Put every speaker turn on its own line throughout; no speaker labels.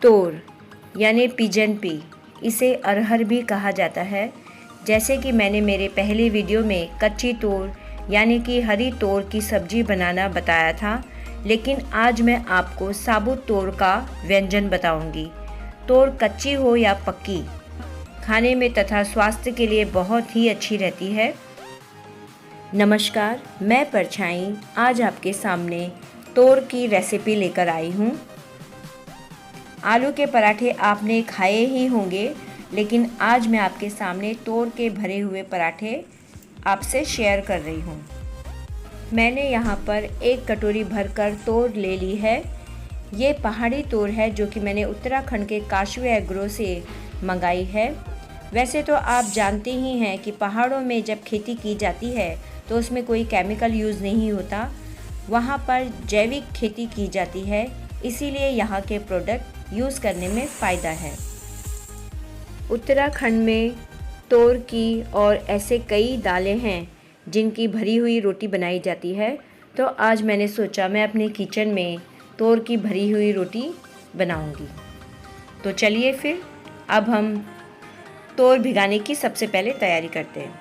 तोर यानी pigeon P, इसे अरहर भी कहा जाता है। जैसे कि मैंने मेरे पहले वीडियो में कच्ची तोर यानी कि हरी तोर की सब्जी बनाना बताया था, लेकिन आज मैं आपको साबुत तोर का व्यंजन बताऊंगी। तोर कच्ची हो या पक्की, खाने में तथा स्वास्थ्य के लिए बहुत ही अच्छी रहती है। नमस्कार, मैं परछाई आज आपके सामने तोर की रेसिपी लेकर आई हूँ। आलू के पराठे आपने खाए ही होंगे, लेकिन आज मैं आपके सामने तोर के भरे हुए पराठे आपसे शेयर कर रही हूँ। मैंने यहाँ पर 1 कटोरी भरकर तोर ले ली है। ये पहाड़ी तोर है जो कि मैंने उत्तराखंड के काशवी एग्रो से मंगाई है। वैसे तो आप जानते ही हैं कि पहाड़ों में जब खेती की जाती है तो उसमें कोई केमिकल यूज़ नहीं होता, वहाँ पर जैविक खेती की जाती है, इसीलिए यहाँ के प्रोडक्ट यूज़ करने में फ़ायदा है। उत्तराखंड में तोर की और ऐसे कई दालें हैं जिनकी भरी हुई रोटी बनाई जाती है, तो आज मैंने सोचा मैं अपने किचन में तोर की भरी हुई रोटी बनाऊंगी। तो चलिए फिर अब हम तोर भिगाने की सबसे पहले तैयारी करते हैं।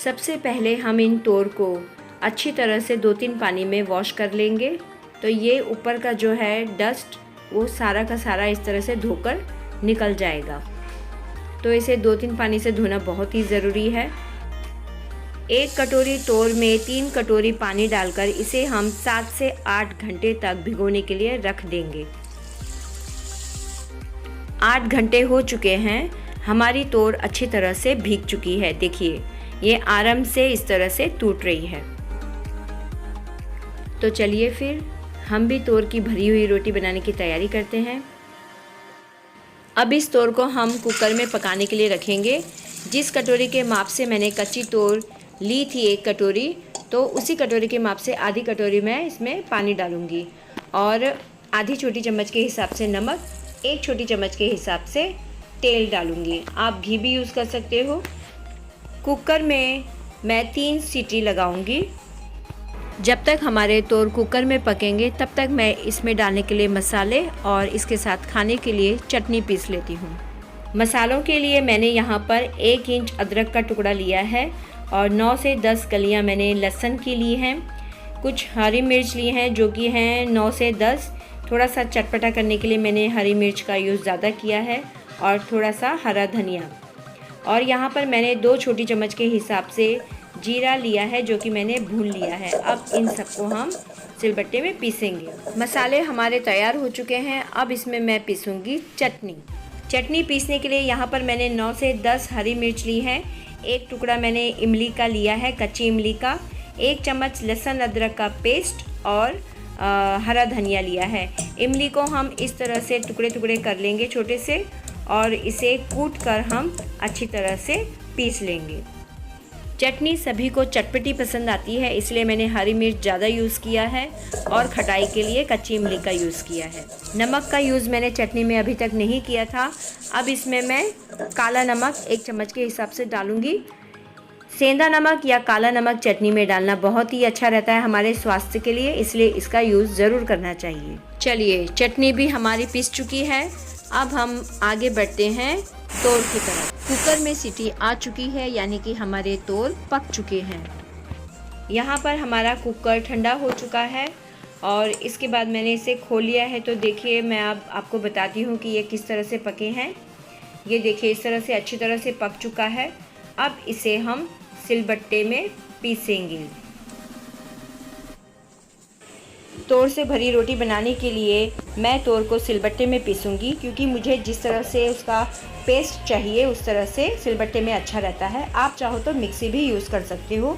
सबसे पहले हम इन तोर को अच्छी तरह से 2-3 पानी में वॉश कर लेंगे, तो ये ऊपर का जो है डस्ट वो सारा का सारा इस तरह से धोकर निकल जाएगा। तो इसे 2-3 पानी से धोना बहुत ही ज़रूरी है। 1 कटोरी तोर में 3 कटोरी पानी डालकर इसे हम 7 से 8 घंटे तक भिगोने के लिए रख देंगे। 8 घंटे हो चुके हैं, हमारी तोर अच्छी तरह से भीग चुकी है। देखिए, ये आराम से इस तरह से टूट रही है। तो चलिए फिर हम भी तोर की भरी हुई रोटी बनाने की तैयारी करते हैं। अब इस तोर को हम कुकर में पकाने के लिए रखेंगे। जिस कटोरी के माप से मैंने कच्ची तोर ली थी 1 कटोरी, तो उसी कटोरी के माप से आधी कटोरी मैं इसमें पानी डालूँगी और आधी छोटी चम्मच के हिसाब से नमक, 1 छोटी चम्मच के हिसाब से तेल डालूँगी। आप घी भी यूज़ कर सकते हो। कुकर में मैं 3 सीटी लगाऊंगी। जब तक हमारे तोर कुकर में पकेंगे तब तक मैं इसमें डालने के लिए मसाले और इसके साथ खाने के लिए चटनी पीस लेती हूँ। मसालों के लिए मैंने यहाँ पर 1 इंच अदरक का टुकड़ा लिया है और 9 से 10 कलियाँ मैंने लहसुन की ली हैं। कुछ हरी मिर्च ली हैं जो कि हैं 9 से 10। थोड़ा सा चटपटा करने के लिए मैंने हरी मिर्च का यूज़ ज़्यादा किया है और थोड़ा सा हरा धनिया। और यहाँ पर मैंने 2 छोटी चम्मच के हिसाब से जीरा लिया है जो कि मैंने भून लिया है। अब इन सबको हम सिलबट्टे में पीसेंगे। मसाले हमारे तैयार हो चुके हैं। अब इसमें मैं पीसूँगी चटनी पीसने के लिए यहाँ पर मैंने 9 से 10 हरी मिर्च ली है। 1 टुकड़ा मैंने इमली का लिया है, कच्ची इमली का। 1 चम्मच लहसुन अदरक का पेस्ट और हरा धनिया लिया है। इमली को हम इस तरह से टुकड़े टुकड़े कर लेंगे छोटे से, और इसे कूट कर हम अच्छी तरह से पीस लेंगे। चटनी सभी को चटपटी पसंद आती है, इसलिए मैंने हरी मिर्च ज़्यादा यूज़ किया है और खटाई के लिए कच्ची इमली का यूज़ किया है। नमक का यूज़ मैंने चटनी में अभी तक नहीं किया था। अब इसमें मैं काला नमक 1 चम्मच के हिसाब से डालूँगी। सेंधा नमक या काला नमक चटनी में डालना बहुत ही अच्छा रहता है हमारे स्वास्थ्य के लिए, इसलिए इसका यूज़ ज़रूर करना चाहिए। चलिए, चटनी भी हमारी पीस चुकी है। अब हम आगे बढ़ते हैं तोर की तरफ। कुकर में सीटी आ चुकी है, यानी कि हमारे तोर पक चुके हैं। यहाँ पर हमारा कुकर ठंडा हो चुका है और इसके बाद मैंने इसे खोल लिया है। तो देखिए, मैं अब आपको बताती हूँ कि ये किस तरह से पके हैं। ये देखिए, इस तरह से अच्छी तरह से पक चुका है। अब इसे हम सिलबट्टे में पीसेंगे। तोर से भरी रोटी बनाने के लिए मैं तोर को सिलबट्टे में पीसूँगी, क्योंकि मुझे जिस तरह से उसका पेस्ट चाहिए उस तरह से सिलबट्टे में अच्छा रहता है। आप चाहो तो मिक्सी भी यूज़ कर सकते हो।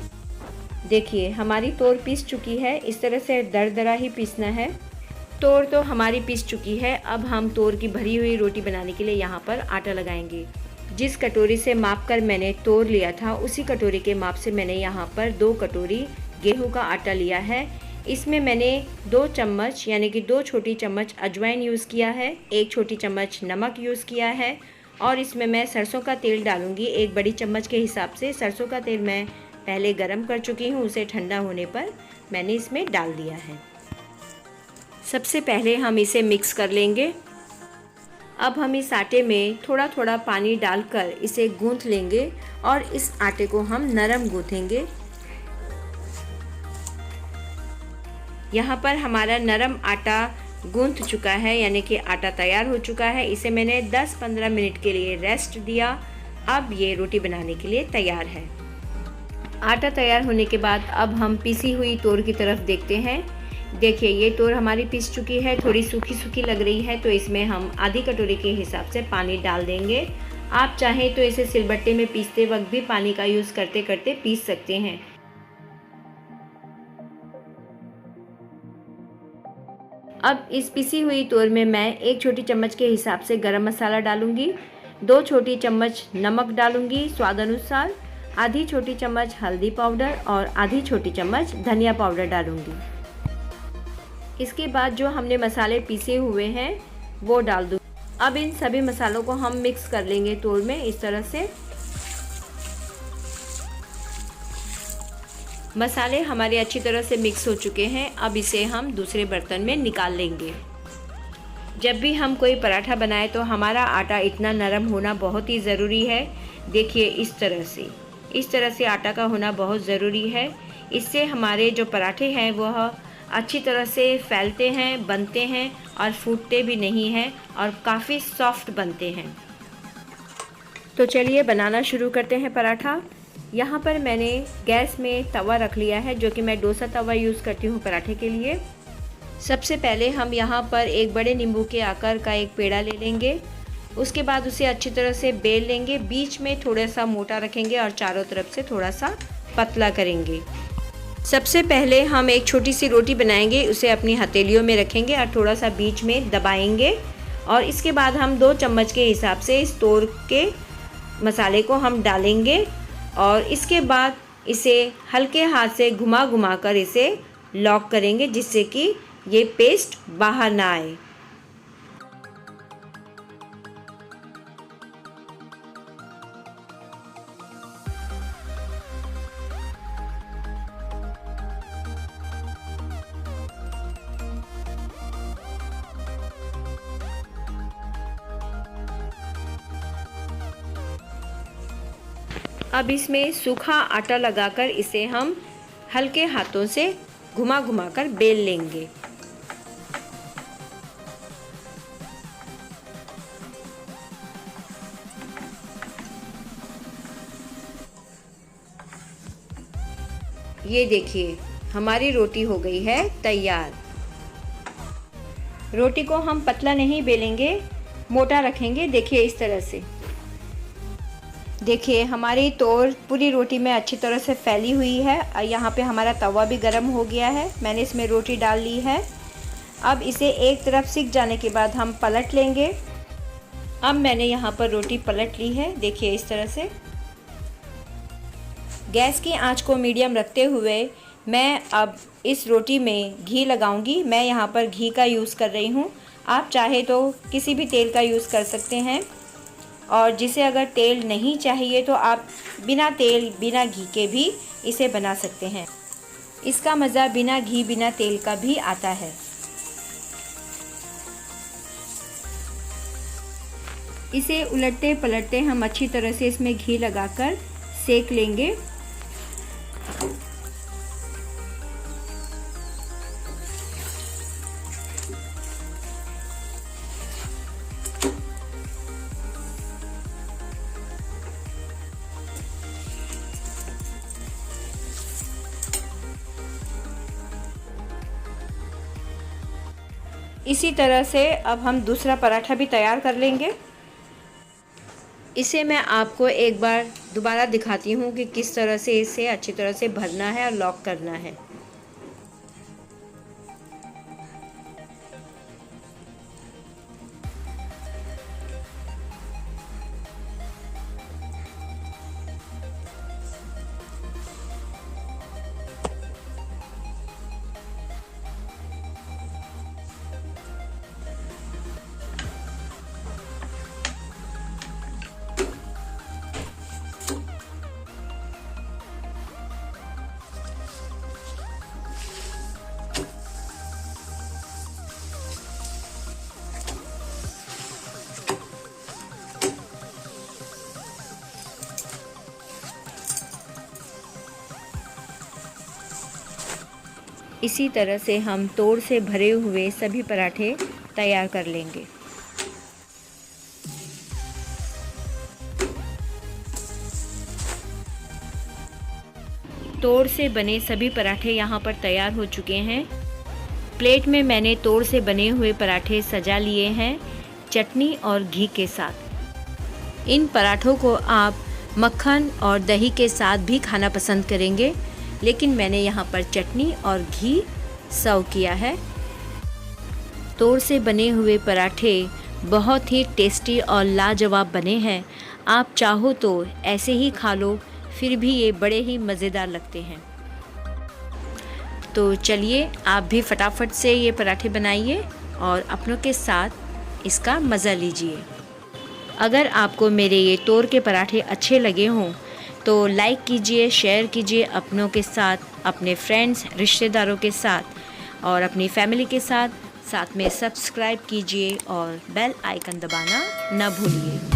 देखिए, हमारी तोर पीस चुकी है। इस तरह से दरदरा ही पीसना है। तोर तो हमारी पीस चुकी है। अब हम तोर की भरी हुई रोटी बनाने के लिए यहाँ पर आटा लगाएंगे। जिस कटोरी से माप कर मैंने तोर लिया था, उसी कटोरी के माप से मैंने यहाँ पर 2 कटोरी गेहूँ का आटा लिया है। इसमें मैंने 2 चम्मच यानी कि 2 छोटी चम्मच अजवाइन यूज़ किया है, 1 छोटी चम्मच नमक यूज़ किया है और इसमें मैं सरसों का तेल डालूँगी 1 बड़ी चम्मच के हिसाब से। सरसों का तेल मैं पहले गरम कर चुकी हूँ, उसे ठंडा होने पर मैंने इसमें डाल दिया है। सबसे पहले हम इसे मिक्स कर लेंगे। अब हम इस आटे में थोड़ा थोड़ा पानी डालकर इसे गूंथ लेंगे और इस आटे को हम नरम गूंथेंगे। यहाँ पर हमारा नरम आटा गूंथ चुका है, यानी कि आटा तैयार हो चुका है। इसे मैंने 10-15 मिनट के लिए रेस्ट दिया। अब ये रोटी बनाने के लिए तैयार है। आटा तैयार होने के बाद अब हम पिसी हुई तोर की तरफ देखते हैं। देखिए, ये तोर हमारी पिस चुकी है, थोड़ी सूखी सूखी लग रही है, तो इसमें हम आधी कटोरी के हिसाब से पानी डाल देंगे। आप चाहें तो इसे सिलबट्टे में पीसते वक्त भी पानी का यूज़ करते करते पीस सकते हैं। अब इस पिसी हुई तोर में मैं 1 छोटी चम्मच के हिसाब से गरम मसाला डालूंगी, 2 छोटी चम्मच नमक डालूंगी स्वाद अनुसार, आधी छोटी चम्मच हल्दी पाउडर और आधी छोटी चम्मच धनिया पाउडर डालूंगी। इसके बाद जो हमने मसाले पीसे हुए हैं वो डाल दूँ। अब इन सभी मसालों को हम मिक्स कर लेंगे तोर में इस तरह से। मसाले हमारे अच्छी तरह से मिक्स हो चुके हैं। अब इसे हम दूसरे बर्तन में निकाल लेंगे। जब भी हम कोई पराठा बनाए तो हमारा आटा इतना नरम होना बहुत ही ज़रूरी है। देखिए, इस तरह से आटा का होना बहुत ज़रूरी है। इससे हमारे जो पराठे हैं वह अच्छी तरह से फैलते हैं, बनते हैं और फूटते भी नहीं हैं और काफ़ी सॉफ्ट बनते हैं। तो चलिए बनाना शुरू करते हैं पराठा। यहाँ पर मैंने गैस में तवा रख लिया है, जो कि मैं डोसा तवा यूज़ करती हूँ पराठे के लिए। सबसे पहले हम यहाँ पर एक बड़े नींबू के आकार का एक पेड़ा ले लेंगे। उसके बाद उसे अच्छी तरह से बेल लेंगे। बीच में थोड़ा सा मोटा रखेंगे और चारों तरफ से थोड़ा सा पतला करेंगे। सबसे पहले हम एक छोटी सी रोटी बनाएंगे, उसे अपनी हथेलियों में रखेंगे और थोड़ा सा बीच में दबाएंगे। और इसके बाद हम 2 चम्मच के हिसाब से इस तोर के मसाले को हम डालेंगे और इसके बाद इसे हल्के हाथ से घुमा घुमा कर इसे लॉक करेंगे, जिससे कि ये पेस्ट बाहर ना आए। अब इसमें सूखा आटा लगाकर इसे हम हल्के हाथों से घुमा घुमा कर बेल लेंगे। ये देखिए, हमारी रोटी हो गई है तैयार। रोटी को हम पतला नहीं बेलेंगे, मोटा रखेंगे। देखिए, इस तरह से। देखिए, हमारी तोर पूरी रोटी में अच्छी तरह से फैली हुई है। यहाँ पे हमारा तवा भी गर्म हो गया है। मैंने इसमें रोटी डाल ली है। अब इसे एक तरफ सिक जाने के बाद हम पलट लेंगे। अब मैंने यहाँ पर रोटी पलट ली है। देखिए, इस तरह से। गैस की आंच को मीडियम रखते हुए मैं अब इस रोटी में घी लगाऊंगी। मैं यहाँ पर घी का यूज़ कर रही हूँ। आप चाहे तो किसी भी तेल का यूज़ कर सकते हैं, और जिसे अगर तेल नहीं चाहिए तो आप बिना तेल बिना घी के भी इसे बना सकते हैं। इसका मज़ा बिना घी बिना तेल का भी आता है। इसे उलटते पलटते हम अच्छी तरह से इसमें घी लगाकर सेक लेंगे। इसी तरह से अब हम दूसरा पराठा भी तैयार कर लेंगे। इसे मैं आपको एक बार दोबारा दिखाती हूँ कि किस तरह से इसे अच्छी तरह से भरना है और लॉक करना है। इसी तरह से हम तोड़ से भरे हुए सभी पराठे तैयार कर लेंगे। तोड़ से बने सभी पराठे यहाँ पर तैयार हो चुके हैं। प्लेट में मैंने तोड़ से बने हुए पराठे सजा लिए हैं चटनी और घी के साथ। इन पराठों को आप मक्खन और दही के साथ भी खाना पसंद करेंगे, लेकिन मैंने यहाँ पर चटनी और घी सर्व किया है। तोड़ से बने हुए पराठे बहुत ही टेस्टी और लाजवाब बने हैं। आप चाहो तो ऐसे ही खा लो, फिर भी ये बड़े ही मज़ेदार लगते हैं। तो चलिए आप भी फटाफट से ये पराठे बनाइए और अपनों के साथ इसका मज़ा लीजिए। अगर आपको मेरे ये तोड़ के पराठे अच्छे लगे हों तो लाइक कीजिए, शेयर कीजिए अपनों के साथ, अपने फ्रेंड्स रिश्तेदारों के साथ और अपनी फैमिली के साथ। साथ में सब्सक्राइब कीजिए और बेल आइकन दबाना ना भूलिए।